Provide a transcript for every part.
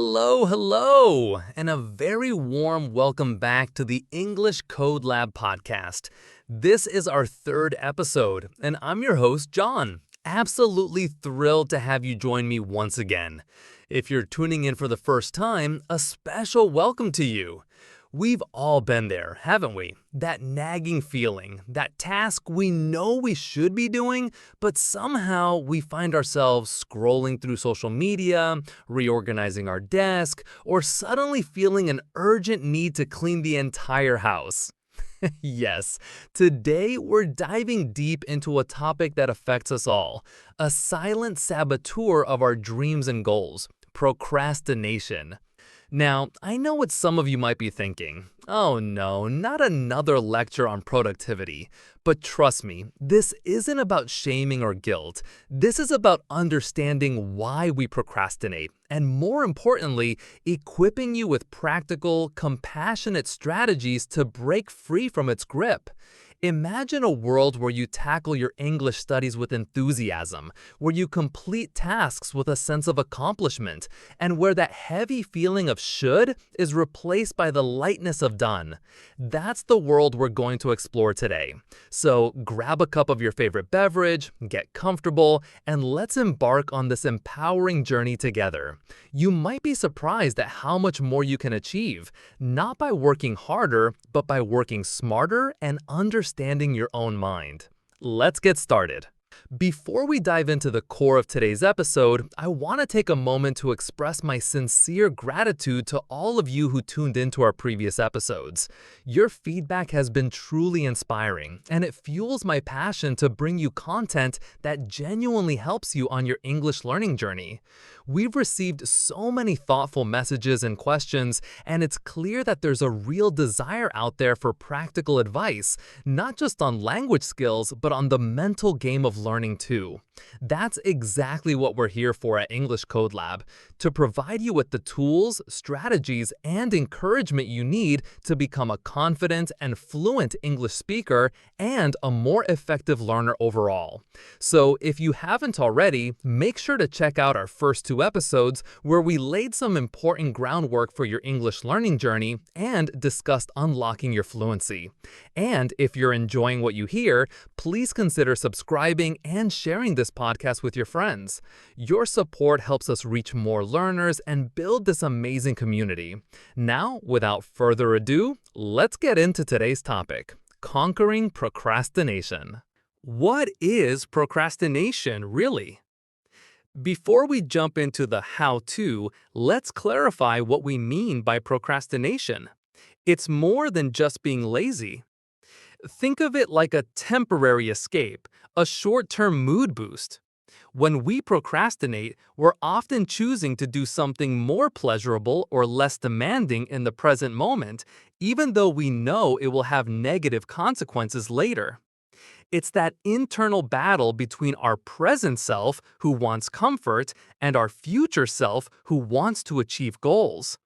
Hello, hello, and a very warm welcome back to the English Code Lab podcast. This is our third episode, and I'm your host, John. Absolutely thrilled to have you join me once again. If you're tuning in for the first time, a special welcome to you. We've all been there, haven't we? That nagging feeling, that task we know we should be doing, but somehow we find ourselves scrolling through social media, reorganizing our desk, or suddenly feeling an urgent need to clean the entire house. Yes, today we're diving deep into a topic that affects us all, a silent saboteur of our dreams and goals, procrastination. Now, I know what some of you might be thinking. Oh no, not another lecture on productivity. But trust me, this isn't about shaming or guilt. This is about understanding why we procrastinate, and more importantly, equipping you with practical, compassionate strategies to break free from its grip. Imagine a world where you tackle your English studies with enthusiasm, where you complete tasks with a sense of accomplishment, and where that heavy feeling of should is replaced by the lightness of done. That's the world we're going to explore today. So grab a cup of your favorite beverage, get comfortable, and let's embark on this empowering journey together. You might be surprised at how much more you can achieve, not by working harder, but by working smarter and understanding your own mind. Let's get started. Before we dive into the core of today's episode, I want to take a moment to express my sincere gratitude to all of you who tuned into our previous episodes. Your feedback has been truly inspiring, and it fuels my passion to bring you content that genuinely helps you on your English learning journey. We've received so many thoughtful messages and questions, and it's clear that there's a real desire out there for practical advice, not just on language skills, but on the mental game of learning too. That's exactly what we're here for at English Code Lab, to provide you with the tools, strategies, and encouragement you need to become a confident and fluent English speaker and a more effective learner overall. So if you haven't already, make sure to check out our first two episodes where we laid some important groundwork for your English learning journey and discussed unlocking your fluency. And if you're enjoying what you hear, please consider subscribing and sharing this podcast with your friends. Your support helps us reach more learners and build this amazing community. Now, without further ado, let's get into today's topic: conquering procrastination. What is procrastination, really? Before we jump into the how-to, let's clarify what we mean by procrastination. It's more than just being lazy. Think of it like a temporary escape, a short-term mood boost. When we procrastinate, we're often choosing to do something more pleasurable or less demanding in the present moment, even though we know it will have negative consequences later. It's that internal battle between our present self, who wants comfort, and our future self, who wants to achieve goals.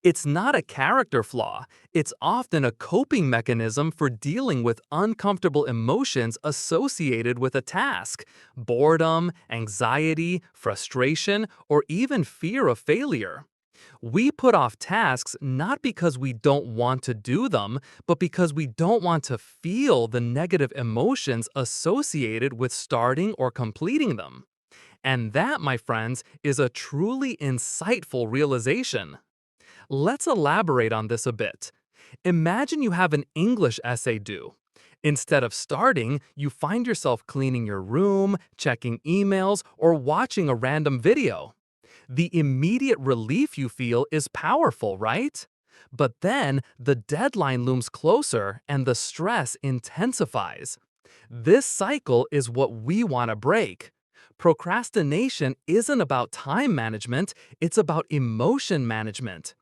It's not a character flaw. It's often a coping mechanism for dealing with uncomfortable emotions associated with a task: boredom, anxiety, frustration, or even fear of failure. We put off tasks not because we don't want to do them, but because we don't want to feel the negative emotions associated with starting or completing them. And that, my friends, is a truly insightful realization. Let's elaborate on this a bit. Imagine you have an English essay due. Instead of starting, you find yourself cleaning your room, checking emails, or watching a random video. The immediate relief you feel is powerful, right? But then the deadline looms closer and the stress intensifies. This cycle is what we want to break. Procrastination isn't about time management, it's about emotion management.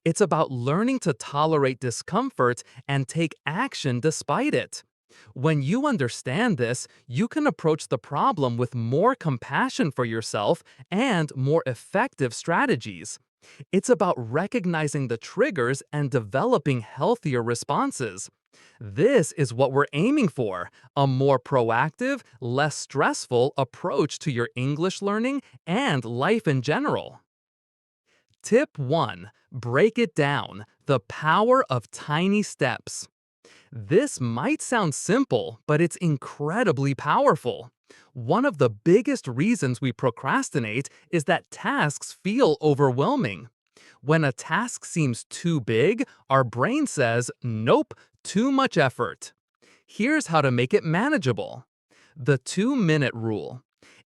It's about learning to tolerate discomfort and take action despite it. When you understand this, you can approach the problem with more compassion for yourself and more effective strategies. It's about recognizing the triggers and developing healthier responses. This is what we're aiming for: a more proactive, less stressful approach to your English learning and life in general. Tip 1. Break it down. The power of tiny steps. This might sound simple, but it's incredibly powerful. One of the biggest reasons we procrastinate is that tasks feel overwhelming. When a task seems too big, our brain says, nope, too much effort. Here's how to make it manageable. The 2-minute rule.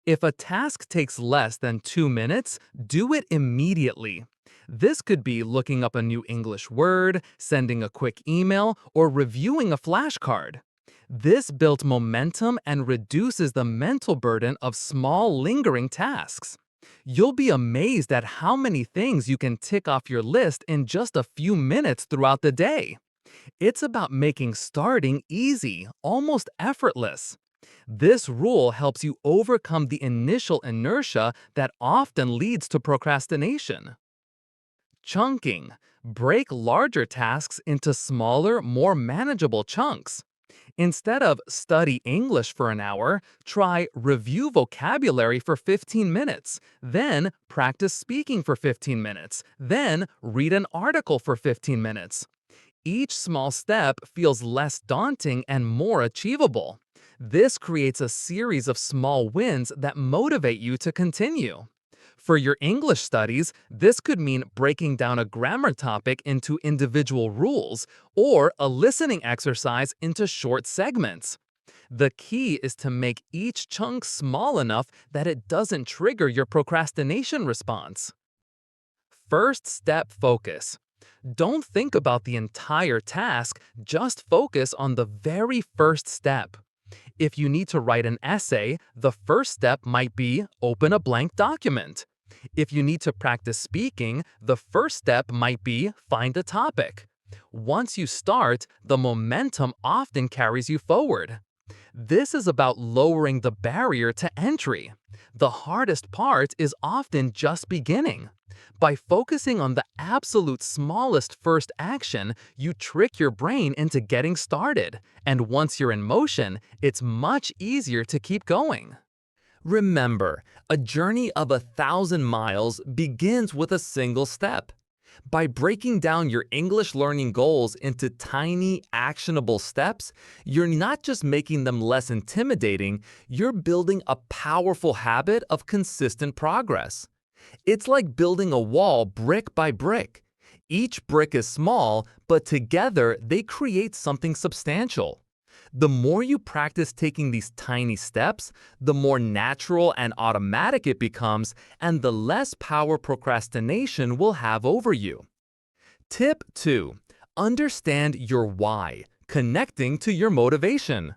If a task takes less than 2 minutes, do it immediately. This could be looking up a new English word, sending a quick email, or reviewing a flashcard. This builds momentum and reduces the mental burden of small, lingering tasks. You'll be amazed at how many things you can tick off your list in just a few minutes throughout the day. It's about making starting easy, almost effortless. This rule helps you overcome the initial inertia that often leads to procrastination. Chunking. Break larger tasks into smaller, more manageable chunks. Instead of study English for an hour, try review vocabulary for 15 minutes, then practice speaking for 15 minutes, then read an article for 15 minutes. Each small step feels less daunting and more achievable. This creates a series of small wins that motivate you to continue. For your English studies, this could mean breaking down a grammar topic into individual rules or a listening exercise into short segments. The key is to make each chunk small enough that it doesn't trigger your procrastination response. First step focus. Don't think about the entire task, just focus on the very first step. If you need to write an essay, the first step might be open a blank document. If you need to practice speaking, the first step might be find a topic. Once you start, the momentum often carries you forward. This is about lowering the barrier to entry. The hardest part is often just beginning. By focusing on the absolute smallest first action, you trick your brain into getting started, and once you're in motion, it's much easier to keep going. Remember, a journey of 1,000 miles begins with a single step. By breaking down your English learning goals into tiny, actionable steps, you're not just making them less intimidating, you're building a powerful habit of consistent progress. It's like building a wall brick by brick. Each brick is small, but together they create something substantial. The more you practice taking these tiny steps, the more natural and automatic it becomes, and the less power procrastination will have over you. Tip 2. Understand your why, connecting to your motivation.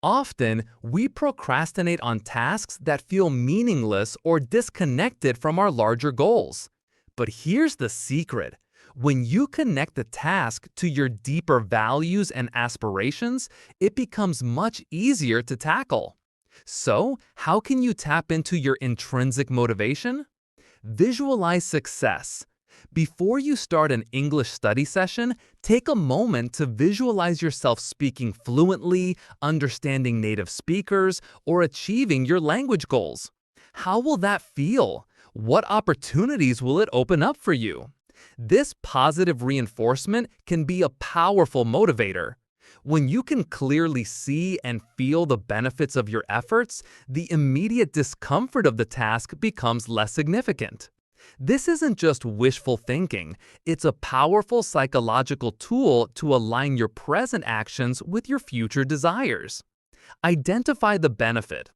Often, we procrastinate on tasks that feel meaningless or disconnected from our larger goals. But here's the secret. When you connect the task to your deeper values and aspirations, it becomes much easier to tackle. So, how can you tap into your intrinsic motivation? Visualize success. Before you start an English study session, take a moment to visualize yourself speaking fluently, understanding native speakers, or achieving your language goals. How will that feel? What opportunities will it open up for you? This positive reinforcement can be a powerful motivator. When you can clearly see and feel the benefits of your efforts, the immediate discomfort of the task becomes less significant. This isn't just wishful thinking, it's a powerful psychological tool to align your present actions with your future desires. Identify the benefit.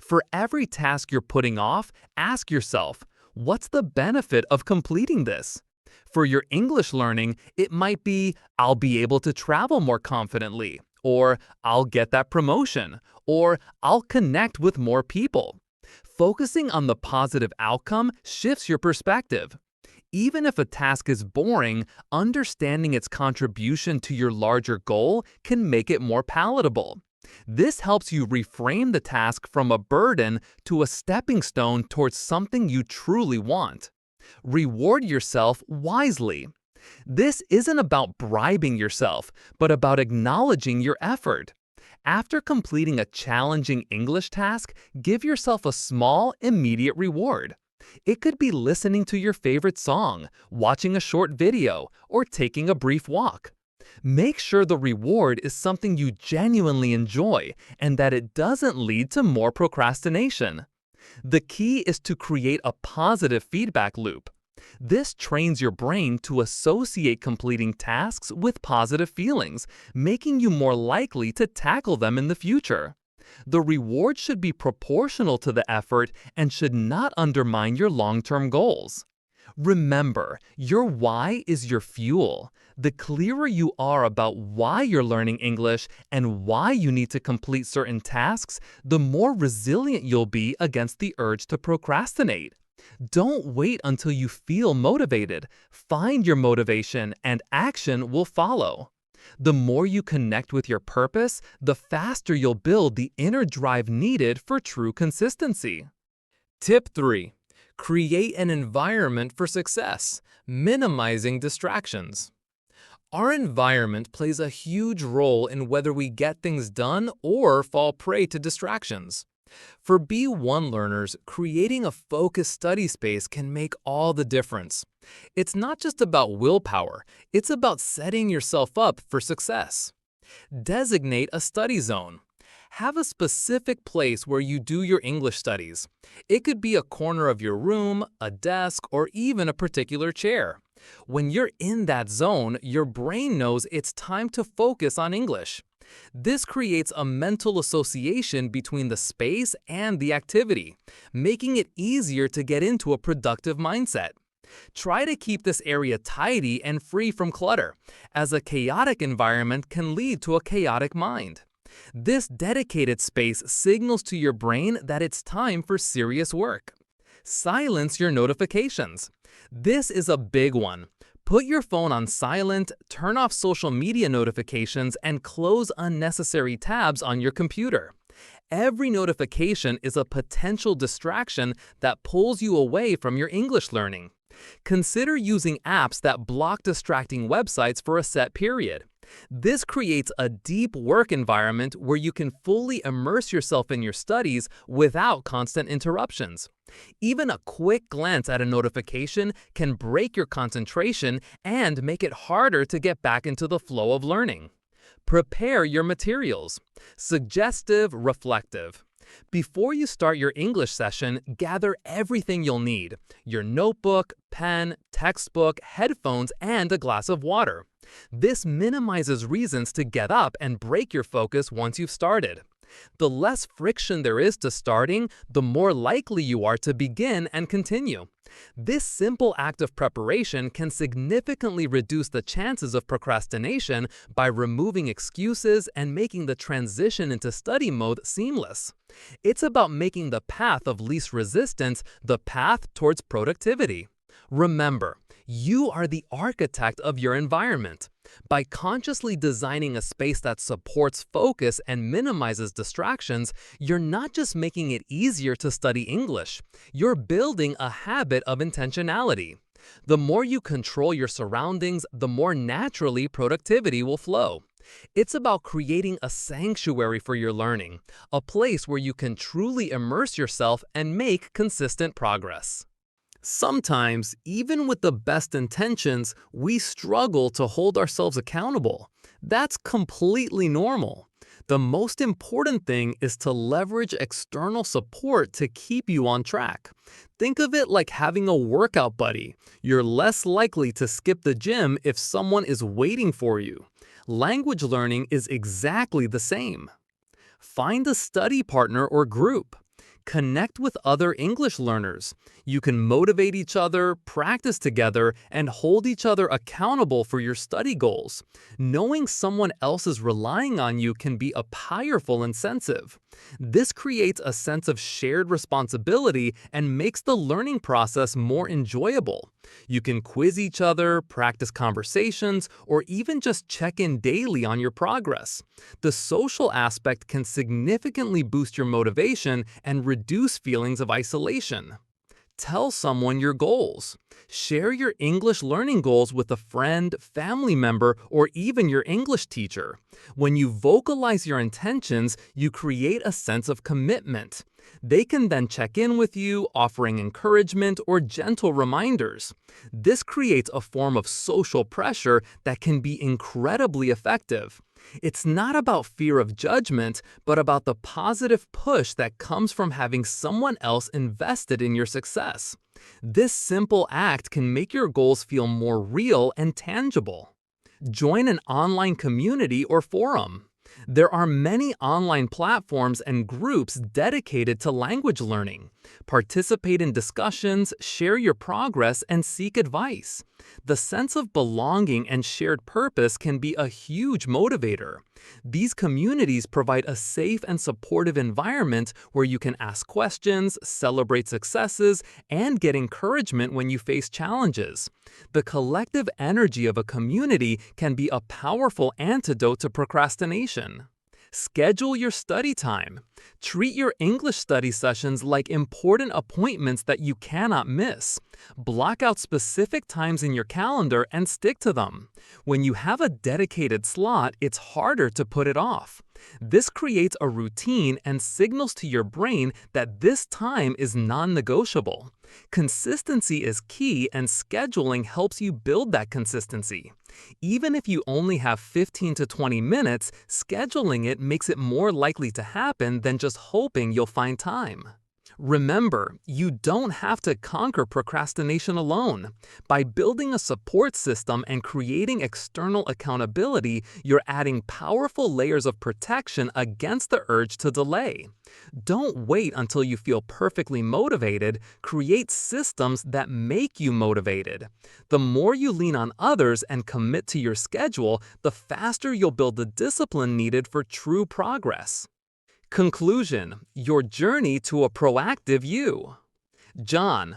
For every task you're putting off, ask yourself, what's the benefit of completing this? For your English learning, it might be, I'll be able to travel more confidently, or I'll get that promotion, or I'll connect with more people. Focusing on the positive outcome shifts your perspective. Even if a task is boring, understanding its contribution to your larger goal can make it more palatable. This helps you reframe the task from a burden to a stepping stone towards something you truly want. Reward yourself wisely. This isn't about bribing yourself, but about acknowledging your effort. After completing a challenging English task, give yourself a small, immediate reward. It could be listening to your favorite song, watching a short video, or taking a brief walk. Make sure the reward is something you genuinely enjoy and that it doesn't lead to more procrastination. The key is to create a positive feedback loop. This trains your brain to associate completing tasks with positive feelings, making you more likely to tackle them in the future. The reward should be proportional to the effort and should not undermine your long-term goals. Remember, your why is your fuel. The clearer you are about why you're learning English and why you need to complete certain tasks, the more resilient you'll be against the urge to procrastinate. Don't wait until you feel motivated. Find your motivation and action will follow. The more you connect with your purpose, the faster you'll build the inner drive needed for true consistency. Tip 3. Create an environment for success, minimizing distractions. Our environment plays a huge role in whether we get things done or fall prey to distractions. For B1 learners, creating a focused study space can make all the difference. It's not just about willpower, it's about setting yourself up for success. Designate a study zone. Have a specific place where you do your English studies. It could be a corner of your room, a desk, or even a particular chair. When you're in that zone, your brain knows it's time to focus on English. This creates a mental association between the space and the activity, making it easier to get into a productive mindset. Try to keep this area tidy and free from clutter, as a chaotic environment can lead to a chaotic mind. This dedicated space signals to your brain that it's time for serious work. Silence your notifications. This is a big one. Put your phone on silent, turn off social media notifications, and close unnecessary tabs on your computer. Every notification is a potential distraction that pulls you away from your English learning. Consider using apps that block distracting websites for a set period. This creates a deep work environment where you can fully immerse yourself in your studies without constant interruptions. Even a quick glance at a notification can break your concentration and make it harder to get back into the flow of learning. Prepare your materials. Suggestive, reflective. Before you start your English session, gather everything you'll need: your notebook, pen, textbook, headphones, and a glass of water. This minimizes reasons to get up and break your focus once you've started. The less friction there is to starting, the more likely you are to begin and continue. This simple act of preparation can significantly reduce the chances of procrastination by removing excuses and making the transition into study mode seamless. It's about making the path of least resistance the path towards productivity. Remember, you are the architect of your environment. By consciously designing a space that supports focus and minimizes distractions, you're not just making it easier to study English, you're building a habit of intentionality. The more you control your surroundings, the more naturally productivity will flow. It's about creating a sanctuary for your learning, a place where you can truly immerse yourself and make consistent progress. Sometimes, even with the best intentions, we struggle to hold ourselves accountable. That's completely normal. The most important thing is to leverage external support to keep you on track. Think of it like having a workout buddy. You're less likely to skip the gym if someone is waiting for you. Language learning is exactly the same. Find a study partner or group. Connect with other English learners. You can motivate each other, practice together, and hold each other accountable for your study goals. Knowing someone else is relying on you can be a powerful incentive. This creates a sense of shared responsibility and makes the learning process more enjoyable. You can quiz each other, practice conversations, or even just check in daily on your progress. The social aspect can significantly boost your motivation and reduce feelings of isolation. Tell someone your goals. Share your English learning goals with a friend, family member, or even your English teacher. When you vocalize your intentions, you create a sense of commitment. They can then check in with you, offering encouragement or gentle reminders. This creates a form of social pressure that can be incredibly effective. It's not about fear of judgment, but about the positive push that comes from having someone else invested in your success. This simple act can make your goals feel more real and tangible. Join an online community or forum. There are many online platforms and groups dedicated to language learning. Participate in discussions, share your progress, and seek advice. The sense of belonging and shared purpose can be a huge motivator. These communities provide a safe and supportive environment where you can ask questions, celebrate successes, and get encouragement when you face challenges. The collective energy of a community can be a powerful antidote to procrastination. Schedule your study time. Treat your English study sessions like important appointments that you cannot miss. Block out specific times in your calendar and stick to them. When you have a dedicated slot, it's harder to put it off. This creates a routine and signals to your brain that this time is non-negotiable. Consistency is key, and scheduling helps you build that consistency. Even if you only have 15 to 20 minutes, scheduling it makes it more likely to happen than just hoping you'll find time. Remember, you don't have to conquer procrastination alone. By building a support system and creating external accountability, you're adding powerful layers of protection against the urge to delay. Don't wait until you feel perfectly motivated. Create systems that make you motivated. The more you lean on others and commit to your schedule, the faster you'll build the discipline needed for true progress. Conclusion: your journey to a proactive you. John.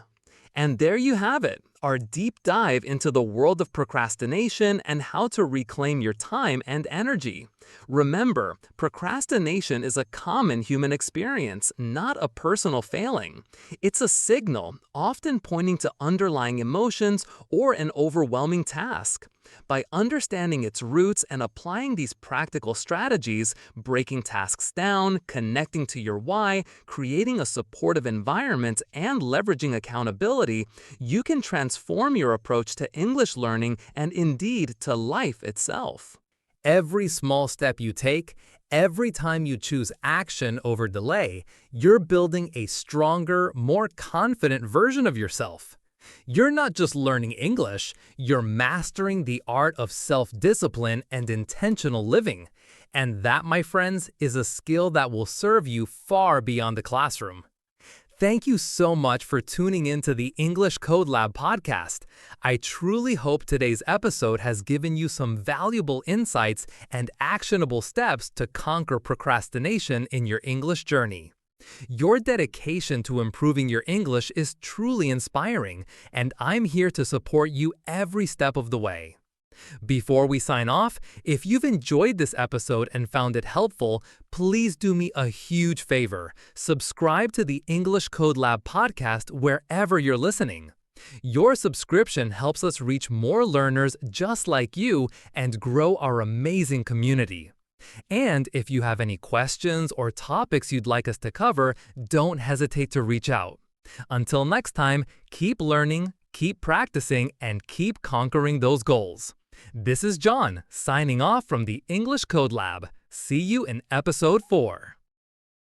And there you have it, our deep dive into the world of procrastination and how to reclaim your time and energy. Remember, procrastination is a common human experience, not a personal failing. It's a signal, often pointing to underlying emotions or an overwhelming task. By understanding its roots and applying these practical strategies, breaking tasks down, connecting to your why, creating a supportive environment, and leveraging accountability, you can transform your approach to English learning and indeed to life itself. Every small step you take, every time you choose action over delay, you're building a stronger, more confident version of yourself. You're not just learning English, you're mastering the art of self-discipline and intentional living. And that, my friends, is a skill that will serve you far beyond the classroom. Thank you so much for tuning in to the English Code Lab podcast. I truly hope today's episode has given you some valuable insights and actionable steps to conquer procrastination in your English journey. Your dedication to improving your English is truly inspiring, and I'm here to support you every step of the way. Before we sign off, if you've enjoyed this episode and found it helpful, please do me a huge favor. Subscribe to the English Code Lab podcast wherever you're listening. Your subscription helps us reach more learners just like you and grow our amazing community. And if you have any questions or topics you'd like us to cover, don't hesitate to reach out. Until next time, keep learning, keep practicing, and keep conquering those goals. This is John, signing off from the English Code Lab. See you in episode 4.